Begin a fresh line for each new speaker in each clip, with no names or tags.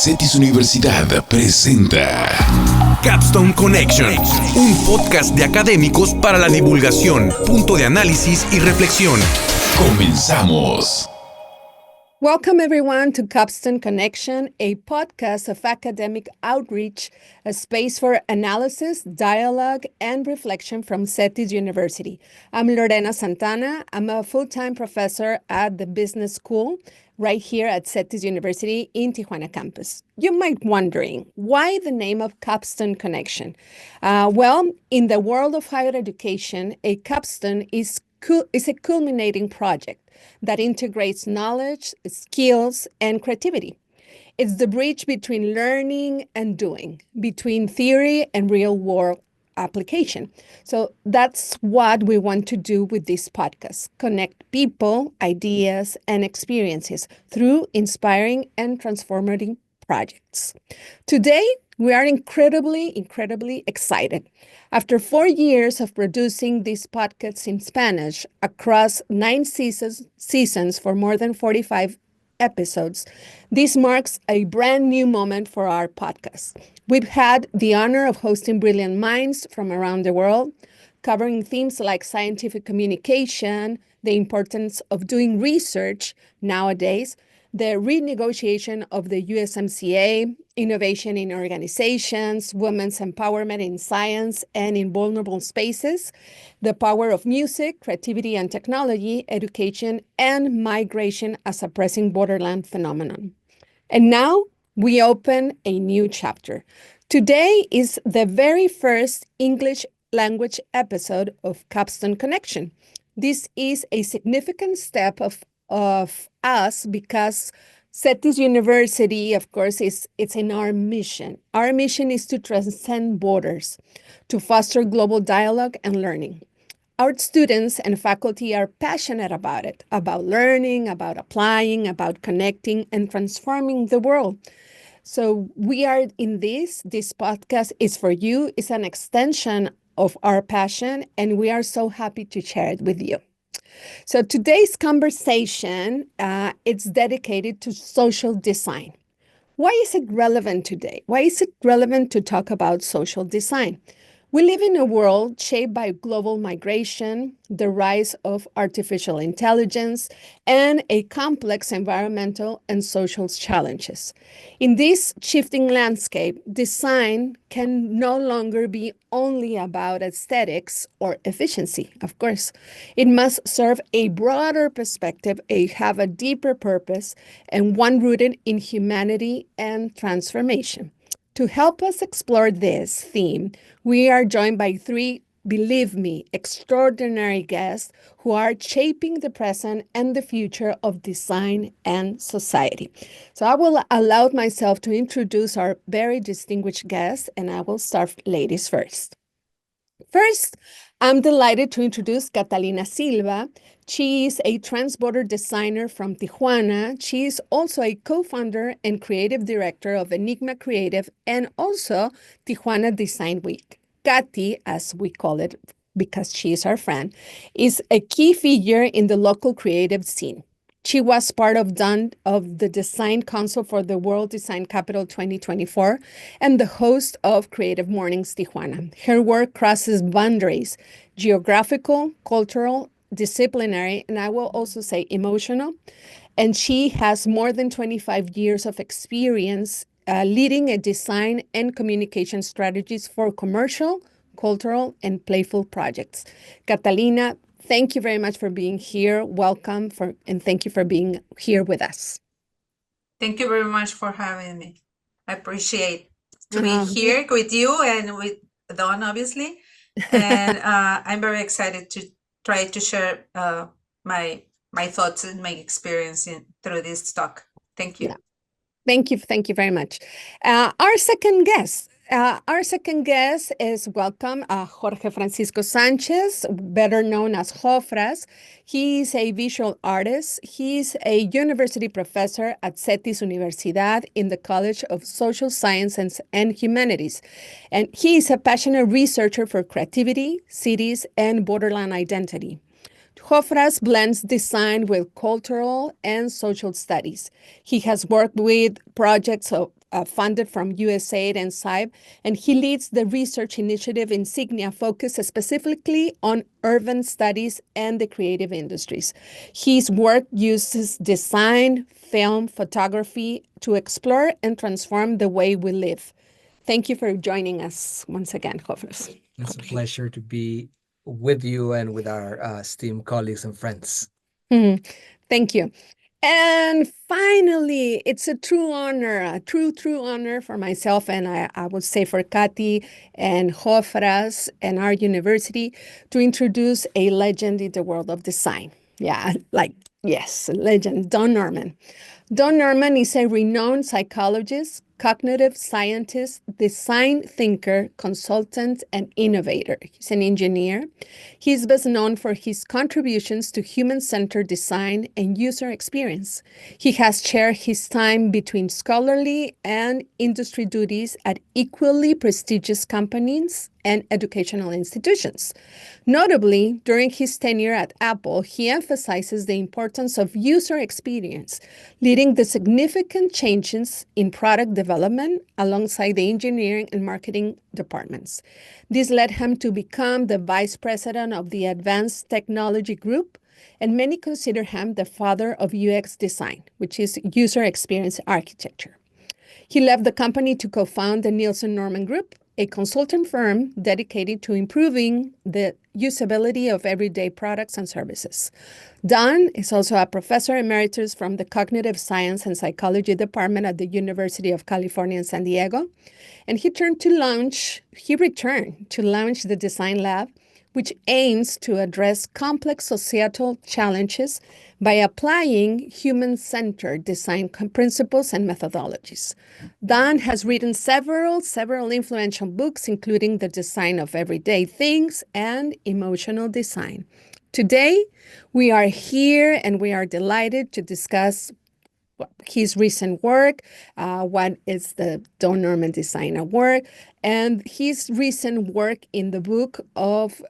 CETYS Universidad presenta
Capstone Connection, un podcast de académicos para la divulgación, punto de análisis y reflexión.
Comenzamos.
Welcome, everyone, to Capstone Connection, a podcast of academic outreach, a space for analysis, dialogue, and reflection from CETYS University. I'm Lorena Santana. I'm a full-time professor at the business school right here at CETYS University in Tijuana campus. You might be wondering, why the name of Capstone Connection? Well, in the world of higher education, a capstone is a culminating project that integrates knowledge, skills, and creativity. It's the bridge between learning and doing, between theory and real-world application. So that's what we want to do with this podcast: connect people, ideas, and experiences through inspiring and transformative projects. Today, we are incredibly excited. After 4 years of producing these podcasts in Spanish across 9 seasons for more than 45 episodes, this marks a brand new moment for our podcast. We've had the honor of hosting brilliant minds from around the world, covering themes like scientific communication, the importance of doing research nowadays, the renegotiation of the USMCA, innovation in organizations, women's empowerment in science and in vulnerable spaces, the power of music, creativity and technology, education, and migration as a pressing borderland phenomenon. And now we open a new chapter. Today is the very first English language episode of Capstone Connection. This is a significant step of us because CETYS University, of course, it's in our mission. Our mission is to transcend borders, to foster global dialogue and learning. Our students and faculty are passionate about it, about learning, about applying, about connecting and transforming the world. So we are in this podcast is for you. It's an extension of our passion, and we are so happy to share it with you. So today's conversation, it's dedicated to social design. Why is it relevant today? Why is it relevant to talk about social design? We live in a world shaped by global migration, the rise of artificial intelligence, and a complex environmental and social challenges. In this shifting landscape, design can no longer be only about aesthetics or efficiency, of course. It must serve a broader perspective, have a deeper purpose, and one rooted in humanity and transformation. To help us explore this theme, we are joined by 3, believe me, extraordinary guests who are shaping the present and the future of design and society. So I will allow myself to introduce our very distinguished guests, and I will start ladies first. First, I'm delighted to introduce Catalina Silva. She is a transborder designer from Tijuana. She is also a co-founder and creative director of Enigma Creative and also Tijuana Design Week. Katy, as we call it because she is our friend, is a key figure in the local creative scene. She was part of the Design Council for the World Design Capital 2024 and the host of Creative Mornings Tijuana. Her work crosses boundaries, geographical, cultural, disciplinary, and I will also say emotional. And she has more than 25 years of experience leading a design and communication strategies for commercial, cultural, and playful projects. Catalina, thank you very much for being here. Welcome, and thank you for being here with us.
Thank you very much for having me. I appreciate to be here with you and with Dawn, obviously. And I'm very excited to try to share my thoughts and my experience through this talk. Thank you.
Yeah. Thank you very much. Our second guest is welcome, Jorge Francisco Sanchez, better known as Jofras. He is a visual artist. He's a university professor at CETYS Universidad in the College of Social Sciences and Humanities. And he is a passionate researcher for creativity, cities, and borderland identity. Jofras blends design with cultural and social studies. He has worked with projects funded from USAID and SIBE, and he leads the research initiative Insignia, focused specifically on urban studies and the creative industries. His work uses design, film, photography to explore and transform the way we live. Thank you for joining us once again, Jofres.
It's a pleasure to be with you and with our esteemed colleagues and friends.
Thank you. And finally, it's a true honor, a true honor for myself, and I would say for Katy and Jofras and our university, to introduce a legend in the world of design. Yeah, yes, a legend, Don Norman. Don Norman is a renowned psychologist, cognitive scientist, design thinker, consultant, and innovator. He's an engineer. He's best known for his contributions to human-centered design and user experience. He has shared his time between scholarly and industry duties at equally prestigious companies and educational institutions. Notably, during his tenure at Apple, he emphasizes the importance of user experience, leading the significant changes in product development alongside the engineering and marketing departments. This led him to become the vice president of the Advanced Technology Group, and many consider him the father of UX design, which is user experience architecture. He left the company to co-found the Nielsen Norman Group, a consulting firm dedicated to improving the usability of everyday products and services. Don is also a professor emeritus from the Cognitive Science and Psychology Department at the University of California in San Diego, and he returned to launch the Design Lab, which aims to address complex societal challenges by applying human-centered design principles and methodologies. Don has written several influential books, including The Design of Everyday Things and Emotional Design. Today, we are here and we are delighted to discuss his recent work, what is the Don Norman Design Award, and his recent work in the book of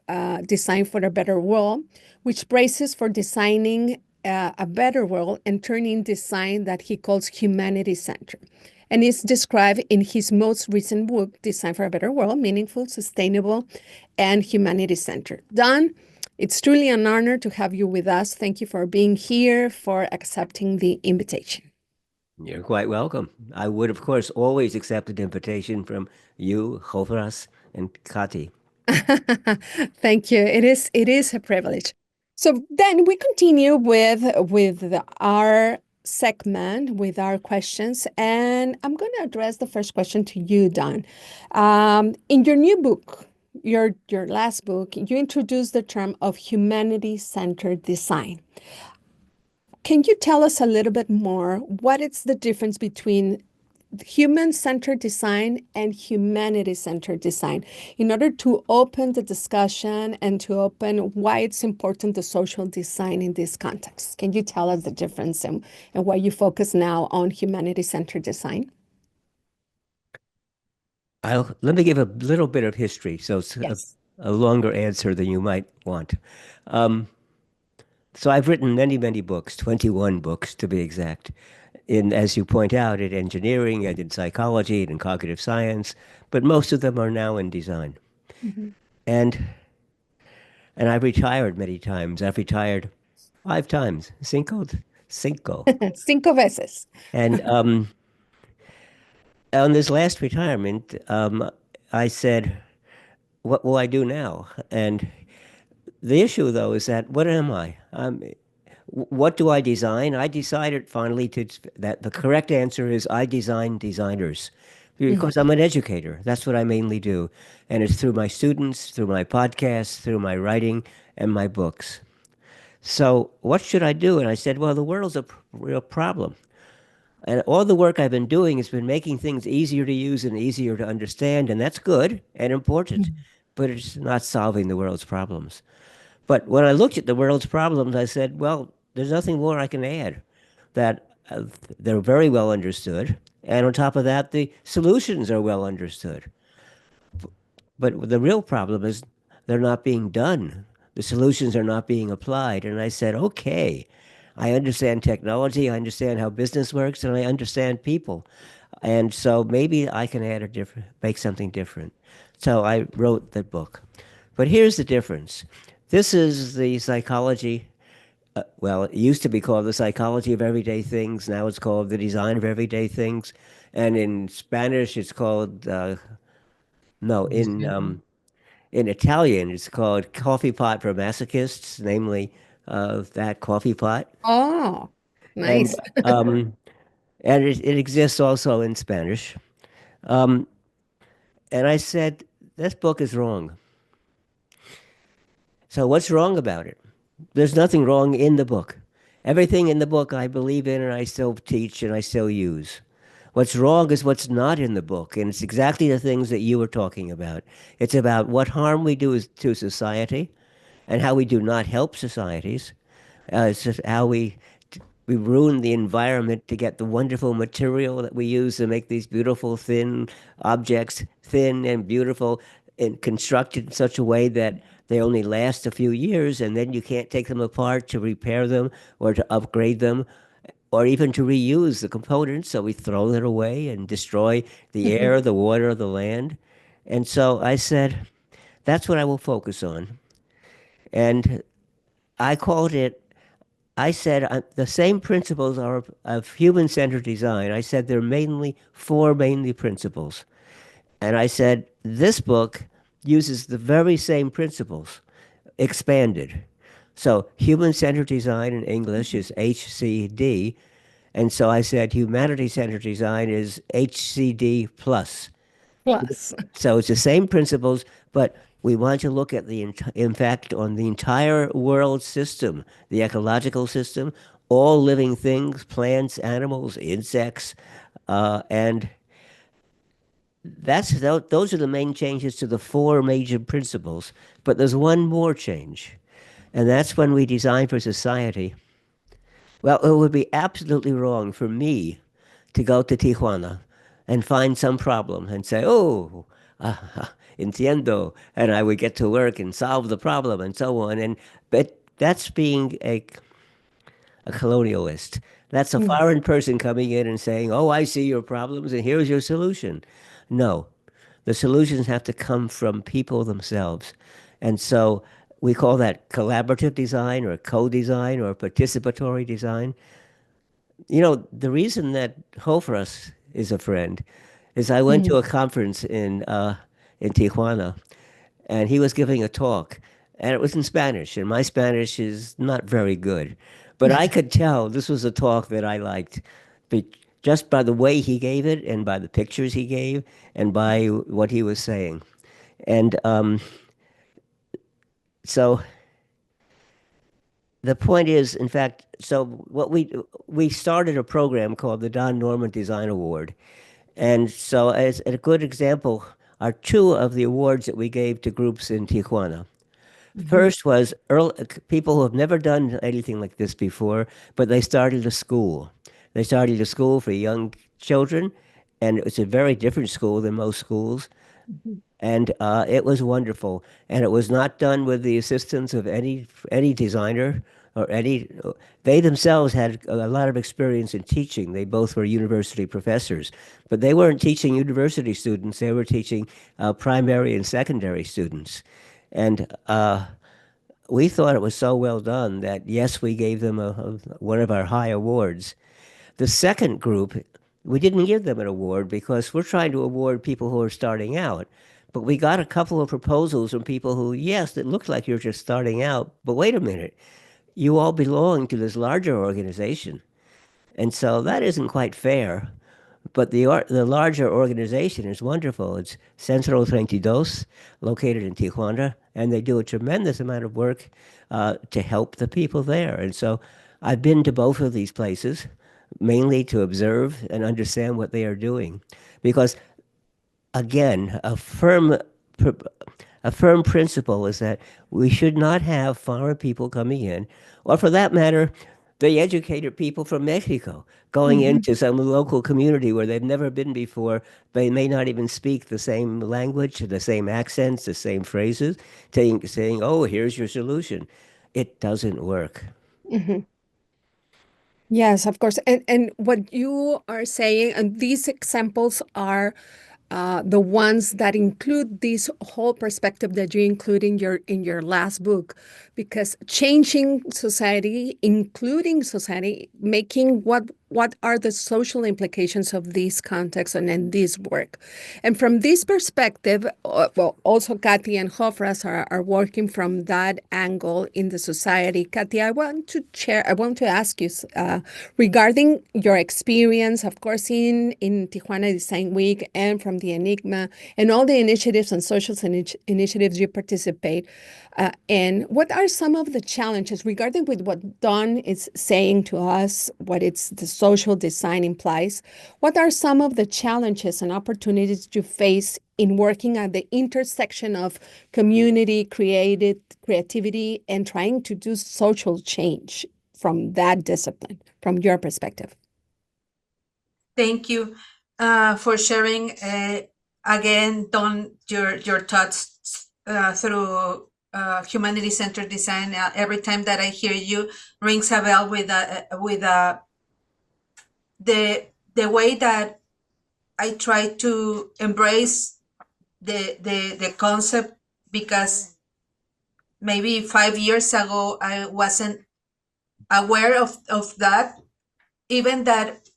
Design for a Better World, which braces for designing a better world and turning design that he calls humanity-centered. And is described in his most recent book, Design for a Better World, Meaningful, Sustainable, and Humanity-Centered. Don, it's truly an honor to have you with us. Thank you for being here, for accepting the invitation.
You're quite welcome. I would, of course, always accept an invitation from you, Jofras, and Katy.
Thank you. It is a privilege. So then we continue with our segment, with our questions, and I'm going to address the first question to you, Don. In your new book, your last book, you introduced the term of humanity-centered design. Can you tell us a little bit more what is the difference between human-centered design and humanity-centered design, in order to open the discussion and to open why it's important, the social design in this context? Can you tell us the difference and why you focus now on humanity-centered design?
Let me give a little bit of history, so it's
Yes.
a longer answer than you might want. So I've written many, many books, 21 books to be exact, as you point out, in engineering and in psychology and in cognitive science, but most of them are now in design. Mm-hmm. And I've retired many times. I've retired 5 times, cinco.
Cinco veces.
And on this last retirement, I said, what will I do now? And the issue, though, is that what am I? What do I design? I decided finally that the correct answer is I design designers, because I'm an educator. That's what I mainly do. And it's through my students, through my podcasts, through my writing, and my books. So what should I do? And I said, well, the world's a real problem. And all the work I've been doing has been making things easier to use and easier to understand, and that's good and important, but it's not solving the world's problems. But when I looked at the world's problems, I said, well, there's nothing more I can add, that they're very well understood. And on top of that, the solutions are well understood. But the real problem is they're not being done. The solutions are not being applied. And I said, okay, I understand technology, I understand how business works, and I understand people. And so maybe I can make something different. So I wrote the book. But here's the difference. This is the psychology. Well, it used to be called the psychology of everyday things. Now it's called the design of everyday things. And in Spanish, it's called no. In Italian, it's called coffee pot for masochists, namely that coffee pot.
Oh,
And
nice.
um, and it exists also in Spanish. Um, and I said, this book is wrong. So what's wrong about it? There's nothing wrong in the book. Everything in the book I believe in and I still teach and I still use. What's wrong is what's not in the book, and it's exactly the things that you were talking about. It's about what harm we do to society and how we do not help societies. It's just how we ruin the environment to get the wonderful material that we use to make these beautiful thin objects, thin and beautiful, and constructed in such a way that they only last a few years, and then you can't take them apart to repair them or to upgrade them or even to reuse the components. So we throw it away and destroy the
Mhm.
air, the water, the land. And so I said, that's what I will focus on. And I called it I said the same principles are of human-centered design. I said there are mainly four mainly principles. And I said this book uses the very same principles, expanded. So human-centered design in English is HCD. And so I said humanity-centered design is HCD plus.
Plus.
So it's the same principles, but we want to look at the impact on the entire world system, the ecological system, all living things, plants, animals, insects, and those are the main changes to the four major principles. But there's one more change, and that's when we design for society. Well, it would be absolutely wrong for me to go to Tijuana and find some problem and say, oh, uh, entiendo, and I would get to work and solve the problem and so on. But that's being a colonialist. That's a
Mm.
foreign person coming in and saying, oh, I see your problems and here's your solution. No, the solutions have to come from people themselves. And so we call that collaborative design or co-design or participatory design. You know, the reason that Hofras is a friend is I went to
Mm.
a conference in Tijuana, and he was giving a talk, and it was in Spanish, and my Spanish is not very good, but I could tell this was a talk that I liked, be, just by the way he gave it, and by the pictures he gave, and by what he was saying, and so the point is, in fact, so what we started a program called the Don Norman Design Award. And so, as a good example, are two of the awards that we gave to groups in Tijuana.
Mhm.
First was people who have never done anything like this before, but they started a school. They started a school for young children, and it's a very different school than most schools.
Mhm.
And it was wonderful. And it was not done with the assistance of any designer or any. They themselves had a lot of experience in teaching. They both were university professors, but they weren't teaching university students. They were teaching primary and secondary students. And we thought it was so well done that yes, we gave them one of our high awards. The second group, we didn't give them an award because we're trying to award people who are starting out. But we got a couple of proposals from people who, yes, it looks like you're just starting out, but wait a minute, you all belong to this larger organization. And so that isn't quite fair. But the larger organization is wonderful. It's Centro 22, located in Tijuana, and they do a tremendous amount of work to help the people there. And so I've been to both of these places, mainly to observe and understand what they are doing. Because again, a firm principle is that we should not have foreign people coming in, or for that matter, the educated people from Mexico going
Mhm.
into some local community where they've never been before. They may not even speak the same language, the same accents, the same phrases, saying, "Oh, here's your solution." It doesn't work.
Mhm. Yes, of course. And what you are saying, and these examples are the ones that include this whole perspective that you include in your last book, because changing society, including society, making what are the social implications of this context and in this work. And from this perspective, well, also Kathy and Hofras are working from that angle in the society. Kathy, I want to ask you regarding your experience, of course, in Tijuana Design Week and from the Enigma and all the initiatives and social initiatives you participate in. What are some of the challenges regarding with what Don is saying to us, what it's the social design implies? What are some of the challenges and opportunities you face in working at the intersection of community, creativity, and trying to do social change from that discipline, from your perspective?
Thank you for sharing again, Don, your thoughts through humanity-centered design. Every time that I hear you, rings a bell with the way that I try to embrace the concept, because maybe 5 years ago I wasn't aware of that. Even that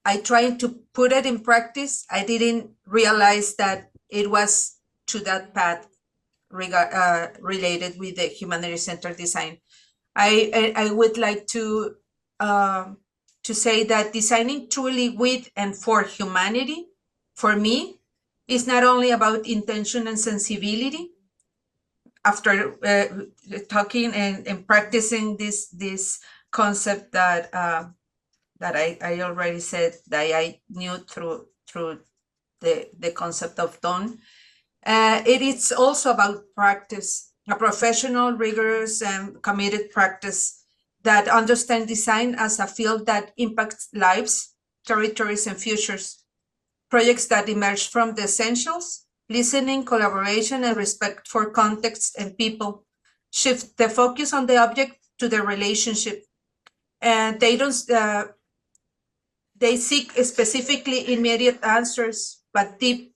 I tried to put it in practice, I didn't realize that it was to that path related with the humanity-centered design. I would like to say that designing truly with and for humanity, for me, is not only about intention and sensibility. After talking and practicing this concept that I already said that I knew through the concept of Don. It is also about practice, a professional, rigorous, and committed practice that understands design as a field that impacts lives, territories, and futures. Projects that emerge from the essentials, listening, collaboration, and respect for context and people, shift the focus on the object to the relationship. And they don't they seek specifically immediate answers, but deep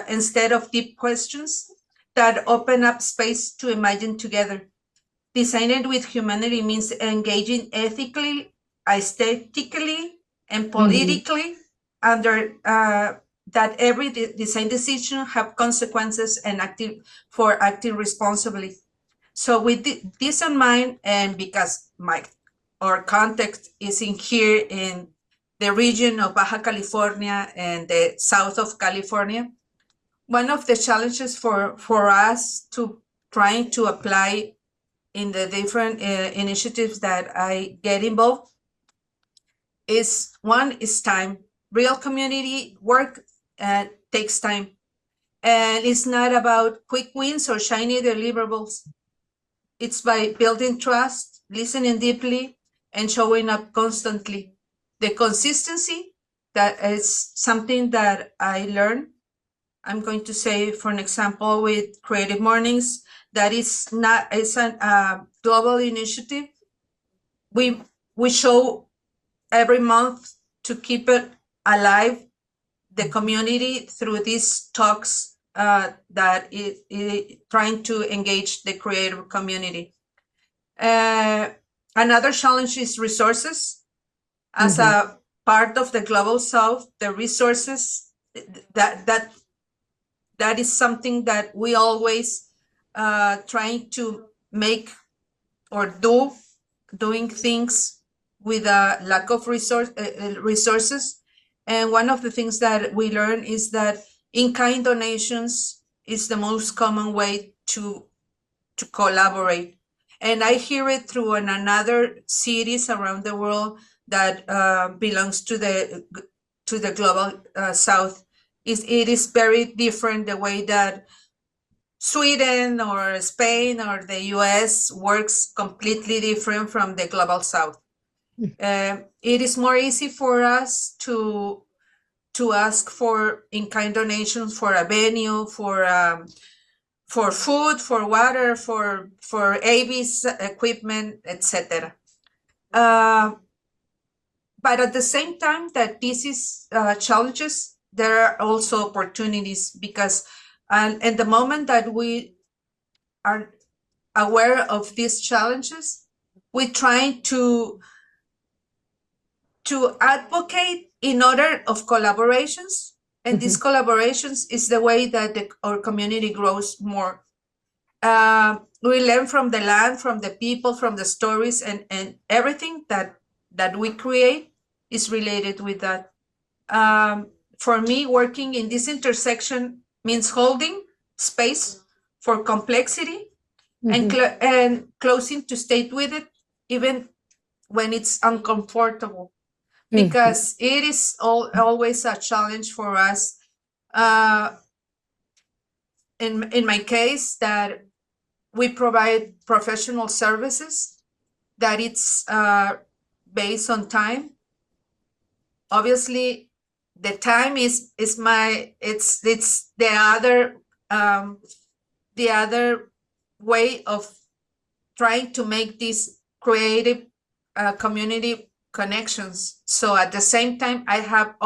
instead of deep questions that open up space to imagine together. Designing with humanity means engaging ethically, aesthetically, and politically under that every design decision have consequences and acting responsibly. So with this in mind, and because our context is in here in the region of Baja California and the south of California, one of the challenges for us to trying to apply in the different initiatives that I get involved is time. Real community work takes time. And it's not about quick wins or shiny deliverables. It's by building trust, listening deeply, and showing up constantly. The consistency, that is something that I learned. I'm going to say, for an example, with Creative Mornings, that it's a global initiative. We show every month to keep it alive, the community, through these talks that it trying to engage the creative community. Another challenge is resources. As a part of the Global South, the resources, that is something that we always trying to make or doing things with a lack of resources. And one of the things that we learn is that in-kind donations is the most common way to collaborate. And I hear it through another cities around the world that belongs to the Global South. It is very different the way that Sweden or Spain or the US works, completely different from the Global South. It is more easy for us to ask for in-kind donations for a venue, for food, for water, for AV's equipment, etc. but at the same time that this is challenges, there are also opportunities, because and the moment that we are aware of these challenges, we try to advocate in order of collaborations, and these collaborations is the way that our community grows more. We learn from the land, from the people, from the stories, and everything that we create is related with that. For me, working in this intersection means holding space for complexity and closing to state with it, even when it's uncomfortable, because it is always a challenge for us. Uh, in my case, that we provide professional services, that it's based on time. Obviously, the time is my it's the other way of trying to make these creative community connections. So at the same time, I have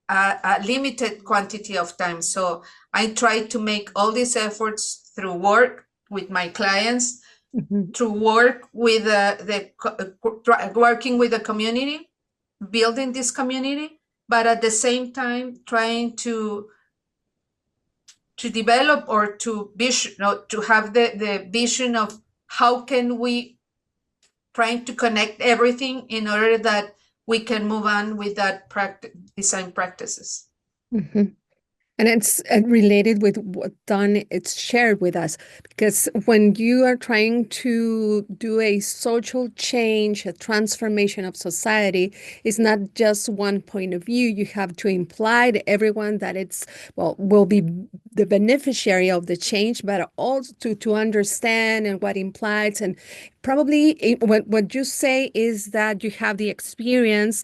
a limited quantity of time. So I try to make all these efforts through work with my clients, through work with working with the community, building this community, but at the same time trying to develop or to vision, to have the vision of how can we trying to connect everything in order that we can move on with that design practices.
And it's related with what Don it's shared with us, because when you are trying to do a social change, a transformation of society, it's not just one point of view. You have to imply to everyone that it's, well, will be the beneficiary of the change, but also to understand and what implies. And probably what you say is that you have the experience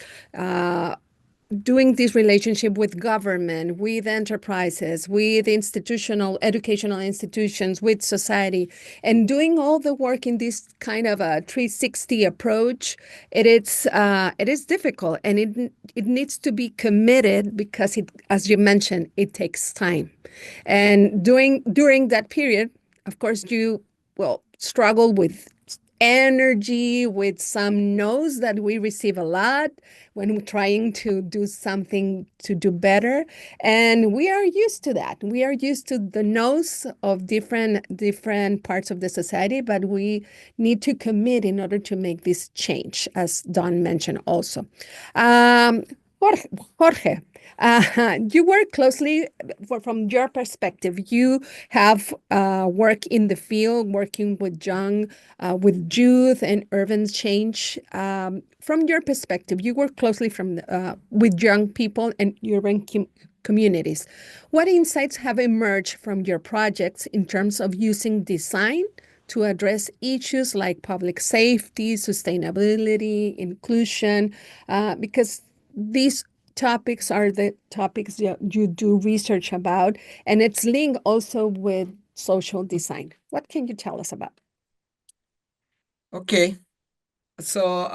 doing this relationship with government, with enterprises, with institutional, educational institutions, with society, and doing all the work in this kind of a 360 approach. It is difficult, and it needs to be committed, because it, as you mentioned, it takes time. And during that period, of course, you will struggle with energy, with some no's that we receive a lot when we're trying to do something to do better. And we are used to that. We are used to the no's of different parts of the society, but we need to commit in order to make this change, as Don mentioned also. Um, Jorge, you work closely from your perspective. You have worked in the field, working with youth and urban change. From your perspective, you work closely with young people and urban communities. What insights have emerged from your projects in terms of using design to address issues like public safety, sustainability, inclusion? Because these topics are the topics you do research about, and it's linked also with social design. What can you tell us about?
Okay, so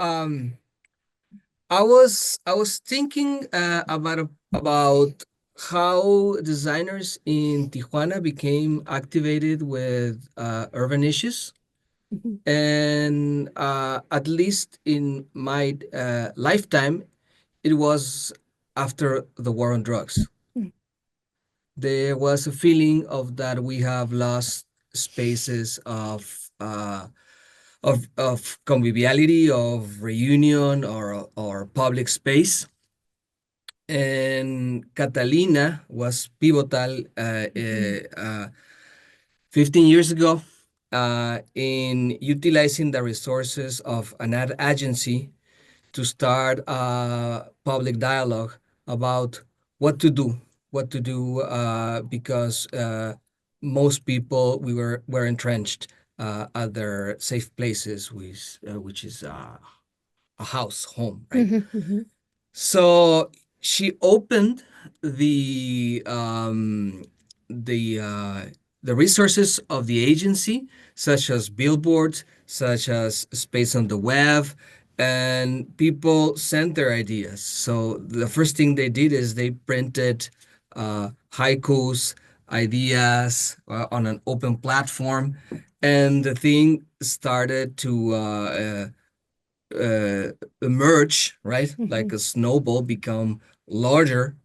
I was thinking about how designers in Tijuana became activated with urban issues, and at least in my lifetime, it was after the war on drugs. There was a feeling of that we have lost spaces of conviviality, of reunion, or public space. And Catalina was pivotal 15 years ago in utilizing the resources of an ad agency to start a public dialogue about what to do, because most people were entrenched at their safe places, which is a house, home, right? So she opened the um, the uh, the resources of the agency, such as billboards, such as space on the web, and people sent their ideas. So the first thing they did is they printed haikus, ideas on an open platform, and the thing started to emerge, right? Like a snowball, become larger,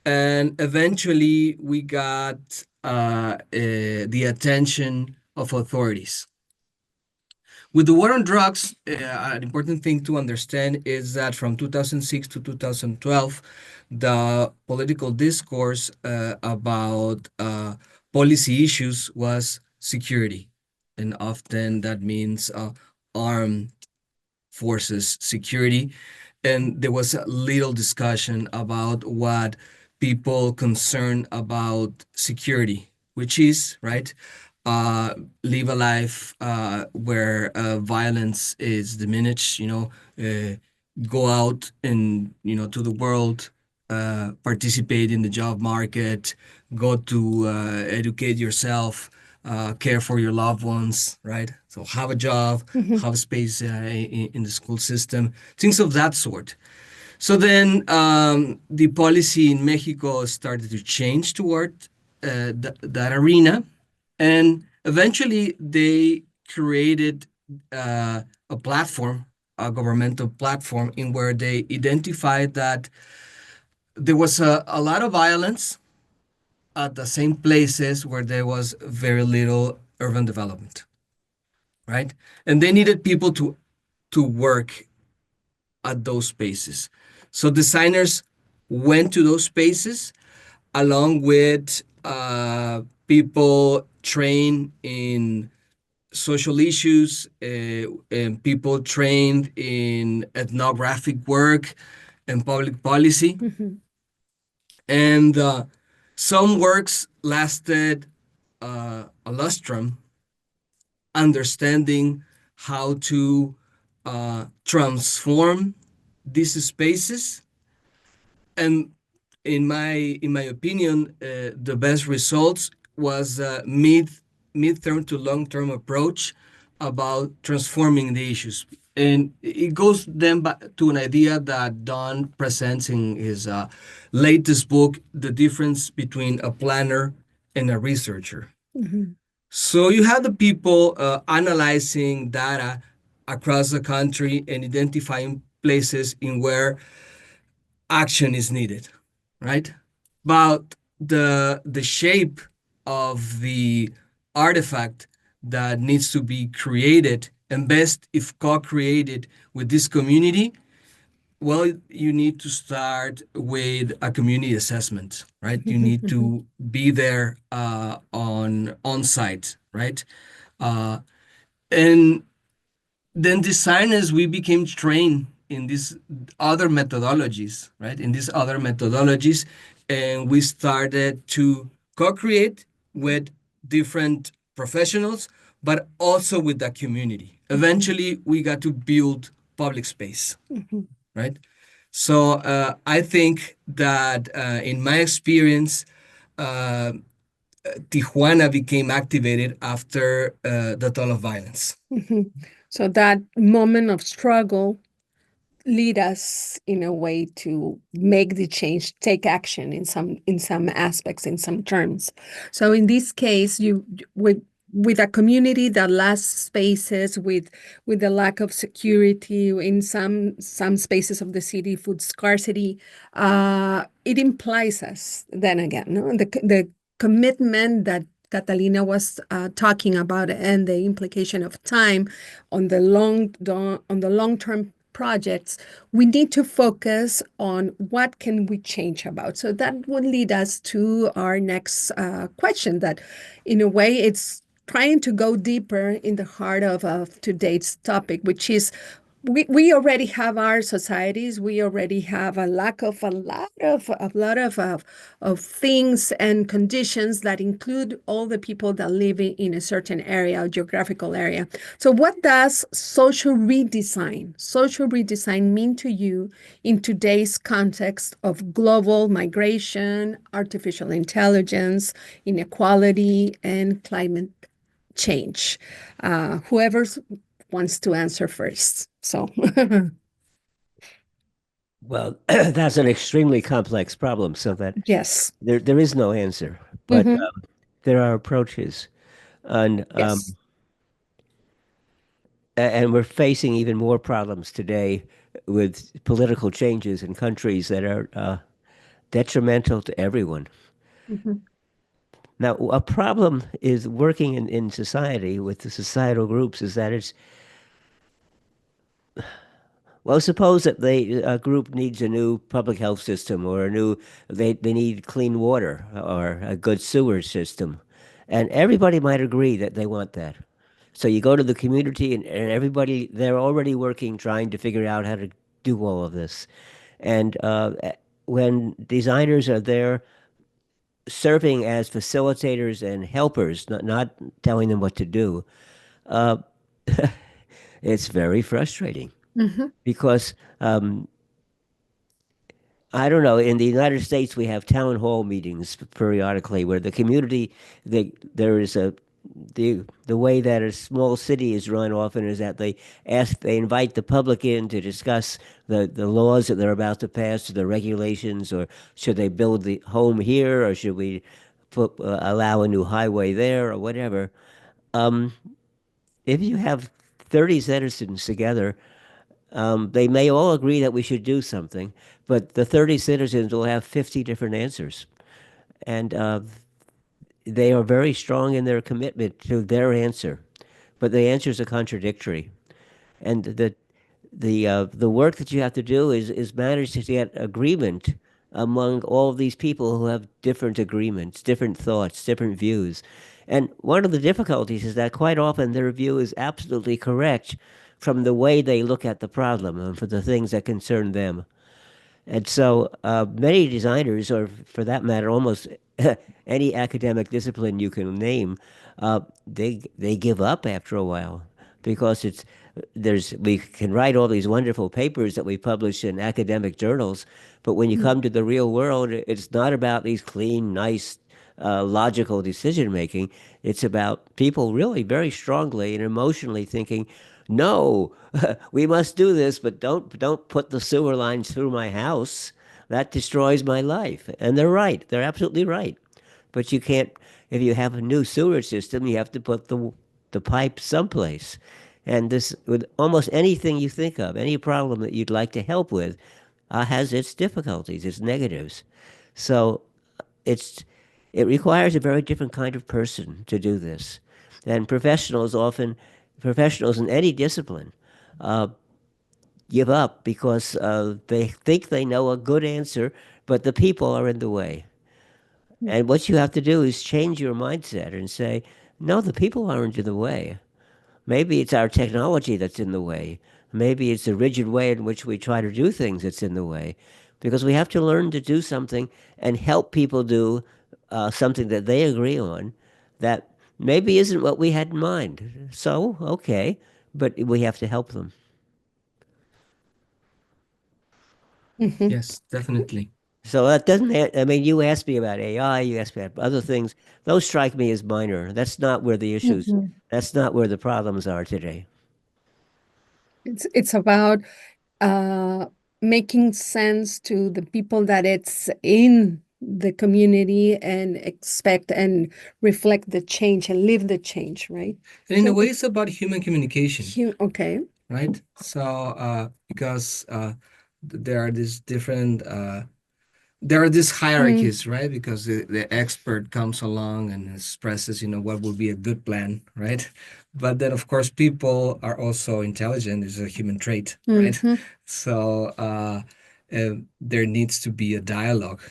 and eventually we got the attention of authorities. With the war on drugs, an important thing to understand is that from 2006 to 2012, the political discourse about policy issues was security. And often that means armed forces security. And there was a little discussion about what people concerned about security, which is, right, live a life where violence is diminished, go out and, to the world, participate in the job market, go to educate yourself, care for your loved ones, right? So have a job, have space in the school system, things of that sort. So then the policy in Mexico started to change toward that arena. And eventually they created a platform, a governmental platform, in where they identified that there was a lot of violence at the same places where there was very little urban development, right? And they needed people to work at those spaces. So designers went to those spaces along with people trained in social issues, and people trained in ethnographic work and public policy. And some works lasted a lustrum, understanding how to transform these spaces. And in my opinion, the best results was mid-term to long-term approach about transforming the issues. And it goes then back to an idea that Don presents in his latest book, The Difference Between a Planner and a Researcher. So you have the people analyzing data across the country and identifying places in where action is needed, right? But the shape of the artifact that needs to be created, and best if co-created with this community, well, you need to start with a community assessment, right? You need to be there on site, right? And then designers, we became trained in these other methodologies, right? In these other methodologies, and we started to co-create with different professionals, but also with the community. Eventually, we got to build public space, right? So I think that in my experience, Tijuana became activated after the toll of violence.
So that moment of struggle lead us in a way to make the change, take action in some aspects, in some terms. So in this case, you with a community that lacks spaces, with the lack of security in some spaces of the city, food scarcity, it implies us then again, no? The commitment that Catalina was talking about, and the implication of time on the long-term projects, we need to focus on what can we change about. So that would lead us to our next question, that in a way it's trying to go deeper in the heart of today's topic, which is we already have our societies. We already have a lot of things and conditions that include all the people that live in a certain area, geographical area. So what does social redesign mean to you in today's context of global migration, artificial intelligence, inequality, and climate change? Whoever wants to answer first. So,
Well, that's an extremely complex problem, so that
yes.
there is no answer, but
Hmm.
there are approaches, and
Yes.
and we're facing even more problems today with political changes in countries that are detrimental to everyone.
Hmm.
Now, a problem is working in society with the societal groups is that it's, well, suppose that a group needs a new public health system or they need clean water or a good sewer system. And everybody might agree that they want that. So you go to the community and everybody, they're already working, trying to figure out how to do all of this. And when designers are there serving as facilitators and helpers, not telling them what to do, uh, it's very frustrating
Hmm.
because I don't know. In the United States, we have town hall meetings periodically where the community, there is the way that a small city is run often is that they invite the public in to discuss the laws that they're about to pass, or the regulations, or should they build the home here, or should we allow a new highway there, or whatever. Um, if you have 30 citizens together, they may all agree that we should do something, but the 30 citizens will have 50 different answers. And they are very strong in their commitment to their answer, but the answers are contradictory. And the work that you have to do is manage to get agreement among all of these people who have different agreements, different thoughts, different views. And one of the difficulties is that quite often their view is absolutely correct from the way they look at the problem and for the things that concern them. And so many designers, or for that matter, almost any academic discipline you can name, they give up after a while because we can write all these wonderful papers that we publish in academic journals, but when you come to the real world, it's not about these clean, nice, logical decision making. It's about people really very strongly and emotionally thinking, no, we must do this, but don't put the sewer lines through my house. That destroys my life. And they're right. They're absolutely right. But you can't, if you have a new sewer system, you have to put the pipe someplace. And this, with almost anything you think of, any problem that you'd like to help with, has its difficulties, its negatives. So it's it requires a very different kind of person to do this. And professionals in any discipline uh, give up because they think they know a good answer, but the people are in the way. And what you have to do is change your mindset and say, no, the people aren't in the way. Maybe it's our technology that's in the way. Maybe it's the rigid way in which we try to do things that's in the way. Because we have to learn to do something and help people do something that they agree on that maybe isn't what we had in mind. So, okay, but we have to help them.
Hmm.
Yes, definitely.
So that doesn't, I mean, you asked me about AI, you asked me about other things. Those strike me as minor.
Hmm.
That's not where the problems are today.
It's about uh, making sense to the people that it's in the community and expect and reflect the change and live the change, right?
And in a
So
way, it's about human communication,
okay.
right? So, because there are these different there are these
Mm,
hierarchies, right? Because the expert comes along and expresses, what would be a good plan, right? But then, of course, people are also intelligent. It's a human trait, right?
mhm,
So there needs to be a dialogue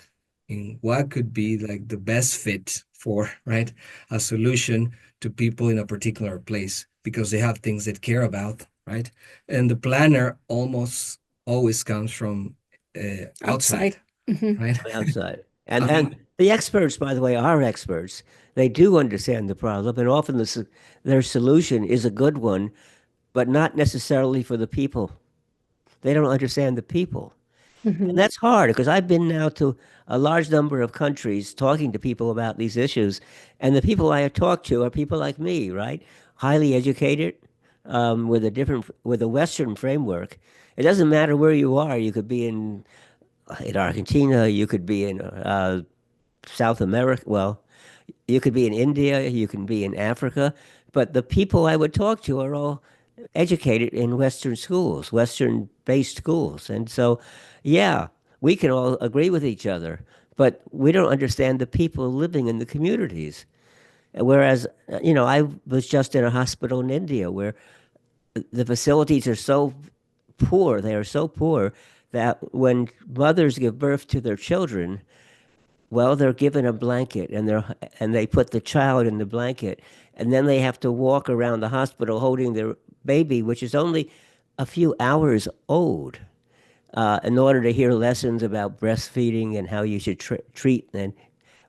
in what could be like the best fit for, right, a solution to people in a particular place because they have things they care about, right? And the planner almost always comes from outside,
outside. Mhm,
right?
Outside.
Uh,
And the experts, by the way, are experts. They do understand the problem, and often their solution is a good one, but not necessarily for the people. They don't understand the people. And
mhm,
that's hard because I've been now to a large number of countries talking to people about these issues. And the people I talk to are people like me, right? Highly educated, with a Western framework. It doesn't matter where you are. You could be in Argentina. You could be in South America. Well, you could be in India. You can be in Africa. But the people I would talk to are all educated in Western schools, Western-based schools, and so, yeah, we can all agree with each other, but we don't understand the people living in the communities. Whereas, I was just in a hospital in India where the facilities are so poor, they are so poor that when mothers give birth to their children, well, they're given a blanket and they put the child in the blanket, and then they have to walk around the hospital holding their baby, which is only a few hours old, in order to hear lessons about breastfeeding and how you should treat and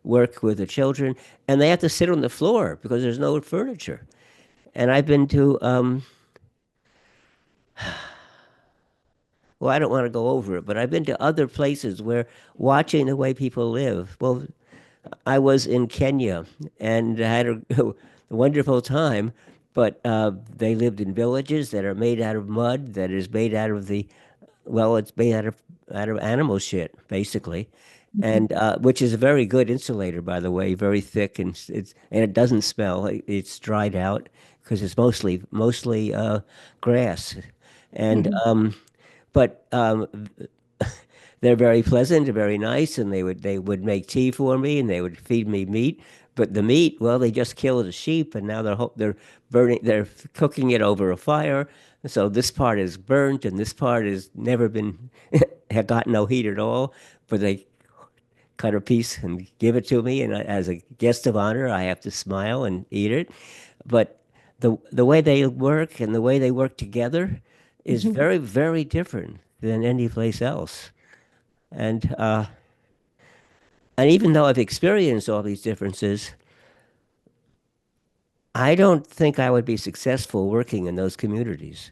work with the children. And they have to sit on the floor because there's no furniture. And I've been to, well, I don't want to go over it, but I've been to other places where watching the way people live. Well, I was in Kenya and I had a wonderful time, but they lived in villages that are made out of mud, that is made out of it's made out of animal shit, basically, and which is a very good insulator, by the way, very thick, and it doesn't smell. It's dried out because it's mostly grass, and but they're very pleasant, very nice, and they would make tea for me, and they would feed me meat. But the meat, well, they just killed a sheep, and now they're cooking it over a fire. So this part is burnt, and this part has never been had got no heat at all. But they cut a piece and give it to me, and as a guest of honor, I have to smile and eat it. But the way they work and the way they work together is very, very different than any place else. And even though I've experienced all these differences, I don't think I would be successful working in those communities.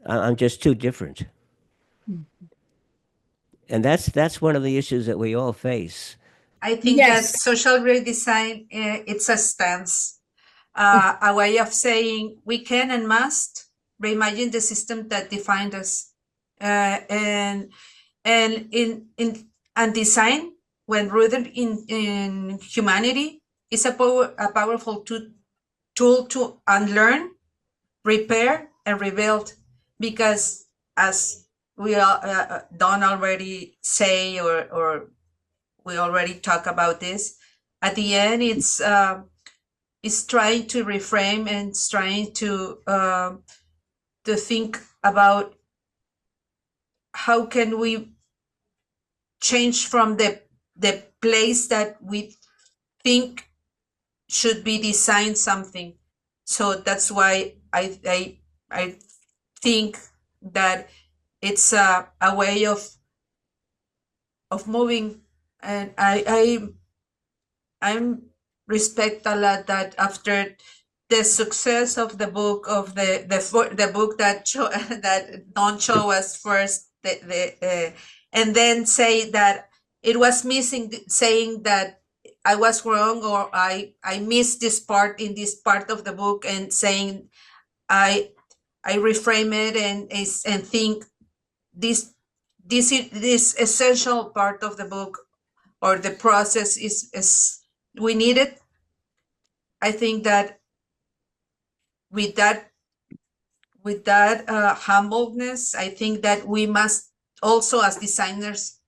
I'm just too different. And that's one of the issues that we all face.
I think that social redesign, it's a stance, a way of saying we can and must reimagine the system that defined us, and design, when rooted in humanity, is a powerful tool to unlearn, repair, and rebuild. Because as we Don already say, or we already talk about this, at the end it's trying to reframe and it's trying to think about how can we change from the place that we think should be designed something. So that's why I think that it's a way of moving. And I'm respect a lot that after the success of the book, of the book that that Don show us first, and then say that it was missing, saying that I was wrong, or I missed this part in this part of the book, and saying I reframe it and think this essential part of the book or the process is we need it. I think that with that humbleness, I think that we must also, as designers,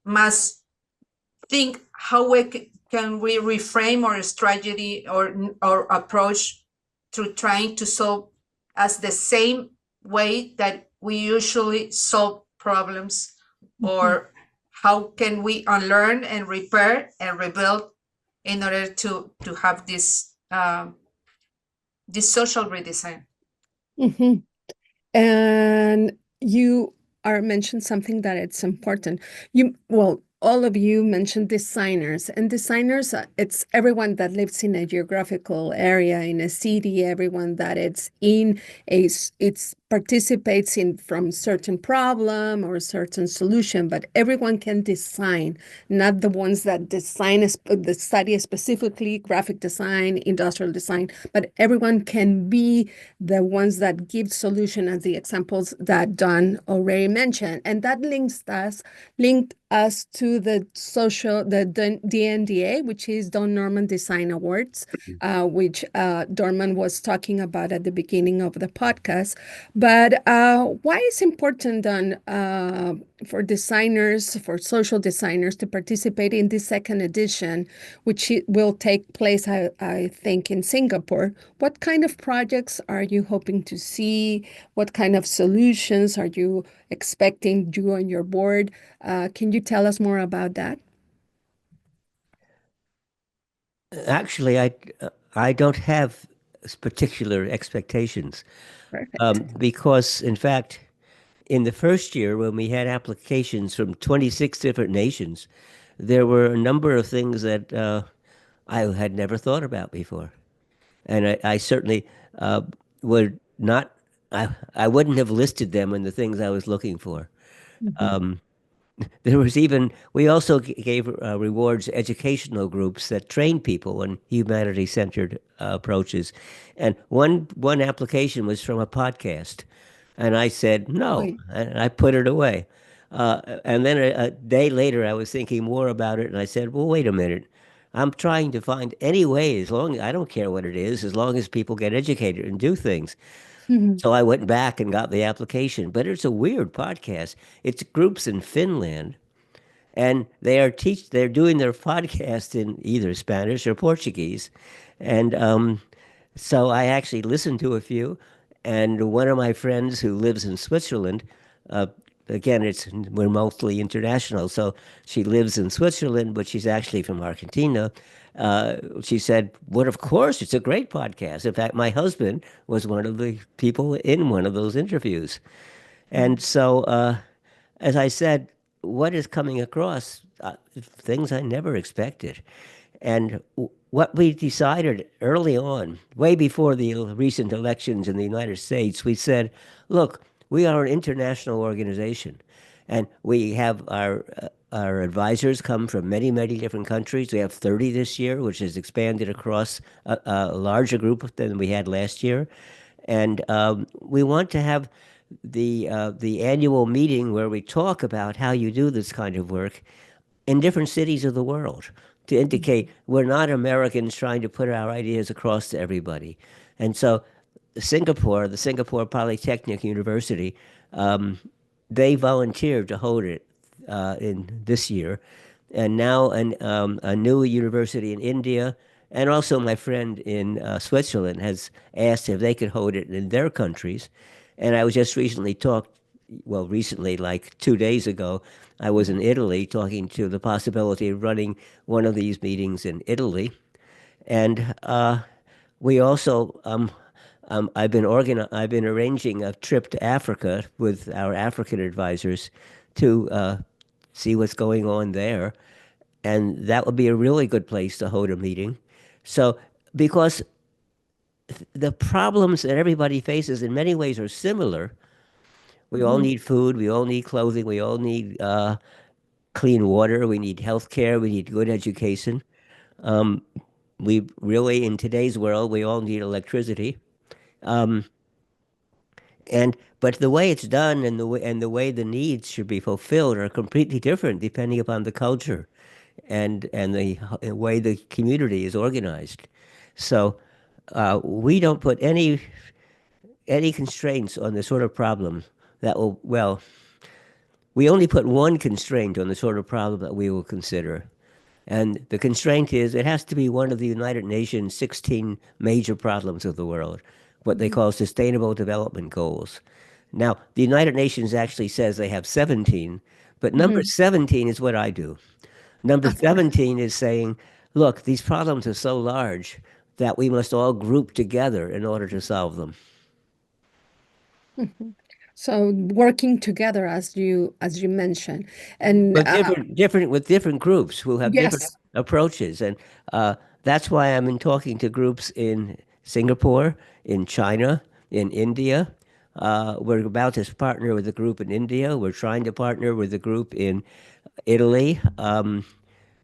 must think how can we reframe our strategy or approach through trying to solve as the same way that we usually solve problems, or how can we unlearn and repair and rebuild in order to have this social redesign.
And you are mentioned something that it's important. All of you mentioned designers, and designers, it's everyone that lives in a geographical area, in a city, everyone that it's participates in from certain problem or certain solution, but everyone can design, not the ones that design the study specifically graphic design, industrial design, but everyone can be the ones that give solution as the examples that Don already mentioned. And that linked us to the DNDA, which is Don Norman Design Awards, which Dorman was talking about at the beginning of the podcast. But why is important, Don, for designers, for social designers to participate in this second edition, which will take place, I think, in Singapore? What kind of projects are you hoping to see? What kind of solutions are you expecting, you and your board? Can you tell us more about that?
Actually, I don't have particular expectations
Perfect.
because, in fact, in the first year when we had applications from 26 different nations, there were a number of things that I had never thought about before, and I certainly would not. I wouldn't have listed them in the things I was looking for.
Mhm.
There was even, we also gave rewards to educational groups that train people in humanity-centered approaches. And one application was from a podcast. And I said, no,
Right.
and I put it away. And then a day later, I was thinking more about it. And I said, well, wait a minute. I'm trying to find any way, as long I don't care what it is, as long as people get educated and do things.
Mhm.
So I went back and got the application. But it's a weird podcast. It's groups in Finland, and they're doing their podcast in either Spanish or Portuguese, and so I actually listened to a few. And one of my friends who lives in Switzerland, uh, again, we're mostly international, so she lives in Switzerland, but she's actually from Argentina. She said, "Well, of course, it's a great podcast." In fact, my husband was one of the people in one of those interviews, and so. As I said, what is coming across things I never expected. And what we decided early on, way before the recent elections in the United States, we said, look, we are an international organization, and we have our advisors come from many, many different countries. We have 30 this year, which has expanded across a larger group than we had last year. And we want to have the annual meeting where we talk about how you do this kind of work in different cities of the world to indicate we're not Americans trying to put our ideas across to everybody. And so Singapore, the Singapore Polytechnic University, they volunteered to hold it in this year. And now a new university in India, and also my friend in Switzerland has asked if they could hold it in their countries. And I was just recently, like 2 days ago, I was in Italy talking to the possibility of running one of these meetings in Italy. And we also, I've been arranging a trip to Africa with our African advisors to see what's going on there. And that would be a really good place to hold a meeting. So, because the problems that everybody faces in many ways are similar. We all
Mhm.
need food, we all need clothing, we all need clean water, we need health care, we need good education. Um, we really, in today's world, we all need electricity. Um, and but the way it's done and the way the needs should be fulfilled are completely different depending upon the culture and the way the community is organized. So we don't put any constraints on the sort of problem that will, well, we only put one constraint on the sort of problem that we will consider. And the constraint is it has to be one of the United Nations 16 major problems of the world, what they call Sustainable Development Goals. Now, the United Nations actually says they have 17, but number
Mhm.
17 is what I do. Number
Of course.
17 is saying, look, these problems are so large that we must all group together in order to solve them.
Mhm. So working together, as you mentioned, and
But different with different groups who have different
yes.
approaches, and that's why I'm in talking to groups in Singapore, in China, in India, We're about to partner with a group in India. We're trying to partner with a group in Italy.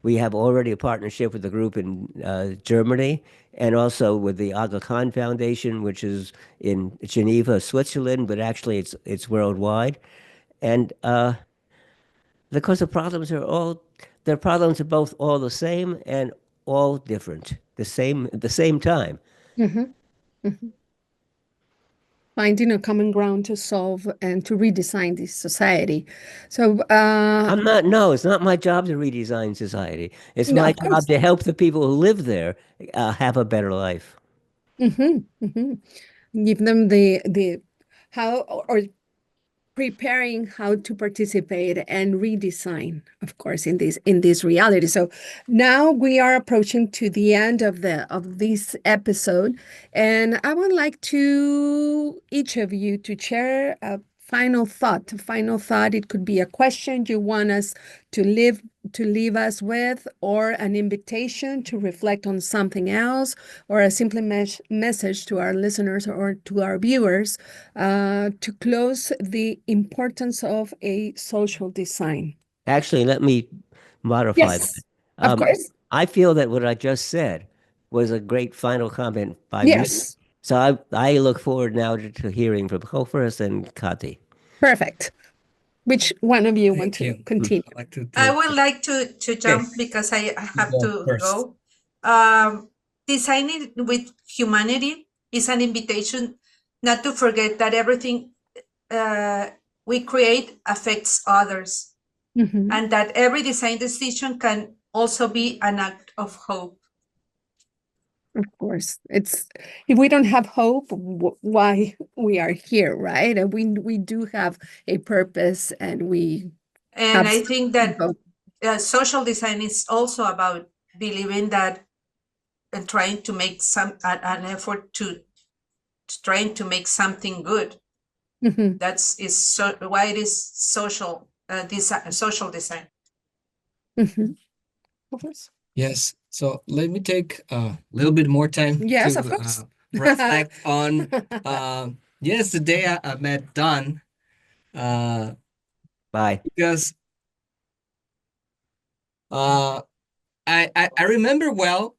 We have already a partnership with a group in Germany, and also with the Aga Khan Foundation, which is in Geneva, Switzerland, but actually it's worldwide. And because their problems are both all the same and all different, the same at the same time.
Mhm, mhm. Finding a common ground to solve and to redesign this society. So,
No, it's not my job to redesign society. It's
no,
my
of
job
course.
to help the people who live there have a better life.
Give them the how or preparing how to participate and redesign, of course, in this reality. So now we are approaching to the end of this episode, and I would like to each of you to share a final thought. A final thought. It could be a question you want us to leave us with, or an invitation to reflect on something else, or a simple message to our listeners or to our viewers to close the importance of a social design.
Actually, let me modify that.
Yes, of
Um,
course.
I feel that what I just said was a great final comment by me.
Yes,
So I look forward now to hearing from Hoferus and Kati.
perfect. Which one of you want
Thank
to
you.
continue?
I'd like to
I
take.
would like to
Okay,
jump because I
you
have
go
to
first.
go. Designing with humanity is an invitation not to forget that everything we create affects others,
Mhm.
and that every design decision can also be an act of hope.
Of course, it's if we don't have hope, why we are here, right? And we do have a purpose, and we
And
have
I think that
hope.
social design is also about believing that and trying to make an effort to trying to make something good.
Mhm,
That's is so why it is social design, social design.
mhm. Of course.
Yes. So let me take a little bit more time
Yes, of
to
course.
reflect on. Yes, the day I met Don, uh,
Bye.
because uh, I remember well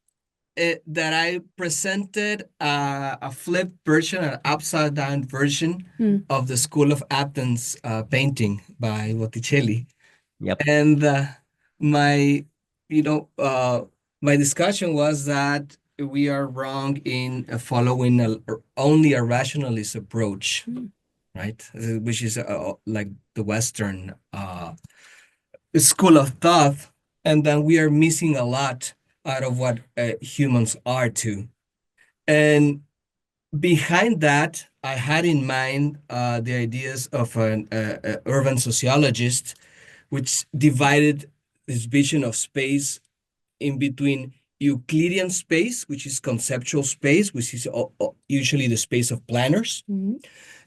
that I presented a flipped version, an upside down version
Mm.
of the School of Athens painting by Botticelli.
Yep.
And my, you know, my discussion was that we are wrong in following only a rationalist approach, right? Which is like the Western school of thought, and then we are missing a lot out of what humans are too. And behind that, I had in mind the ideas of an urban sociologist, which divided this vision of space in between Euclidean space, which is conceptual space, which is usually the space of planners,
Mhm.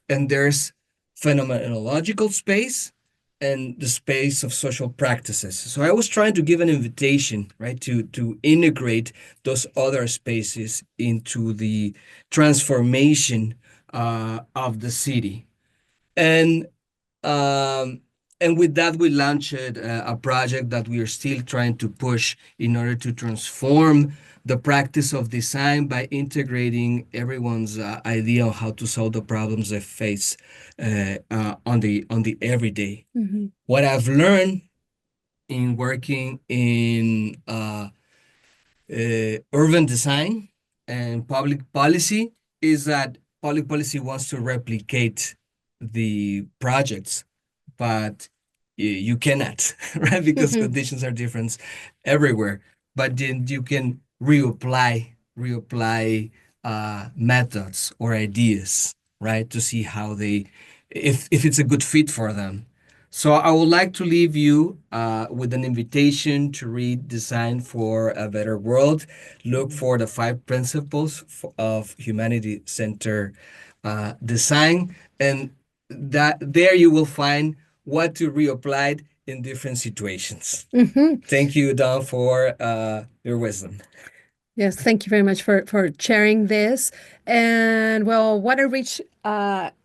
and there's phenomenological space and the space of social practices. So I was trying to give an invitation, right, to integrate those other spaces into the transformation of the city. And um, and with that, we launched a project that we are still trying to push in order to transform the practice of design by integrating everyone's idea of how to solve the problems they face on the everyday.
Mhm.
What I've learned in working in urban design and public policy is that public policy wants to replicate the projects, but you cannot, right? Because
Mhm.
conditions are different everywhere. But then you can reapply methods or ideas, right, to see how they, if it's a good fit for them. So I would like to leave you with an invitation to read Design for a Better World. Look for the 5 principles of humanity-centered design, and that there you will find what to reapply in different situations.
Mhm.
Thank you, Don, for your wisdom.
Yes, thank you very much for sharing this. And well, what a rich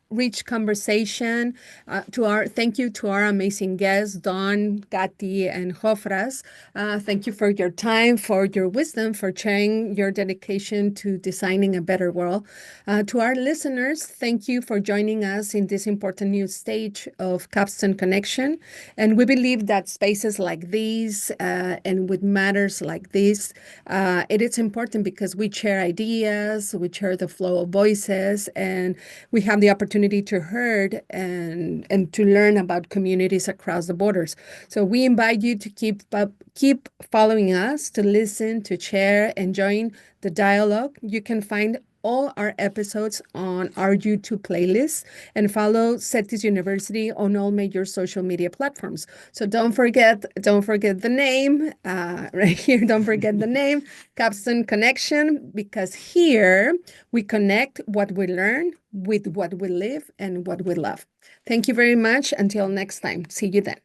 rich conversation. Thank you to our amazing guests, Don, Gatti, and Jofras. Thank you for your time, for your wisdom, for sharing your dedication to designing a better world. To our listeners, thank you for joining us in this important new stage of Capstone Connection. And we believe that spaces like these and with matters like this, it is important because we share ideas, we share the flow of voices, and we have the opportunity to heard and to learn about communities across the borders. So we invite you to keep following us, to listen, to share, and join the dialogue. You can find all our episodes on our YouTube playlist and follow CETYS University on all major social media platforms. So don't forget the name right here. Don't forget the name, Capstone Connection, because here we connect what we learn with what we live and what we love. Thank you very much. Until next time. See you then.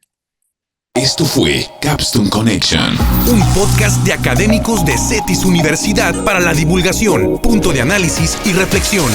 Esto fue Capstone Connection.
Un podcast de académicos de CETYS Universidad para la divulgación, punto de análisis y reflexión.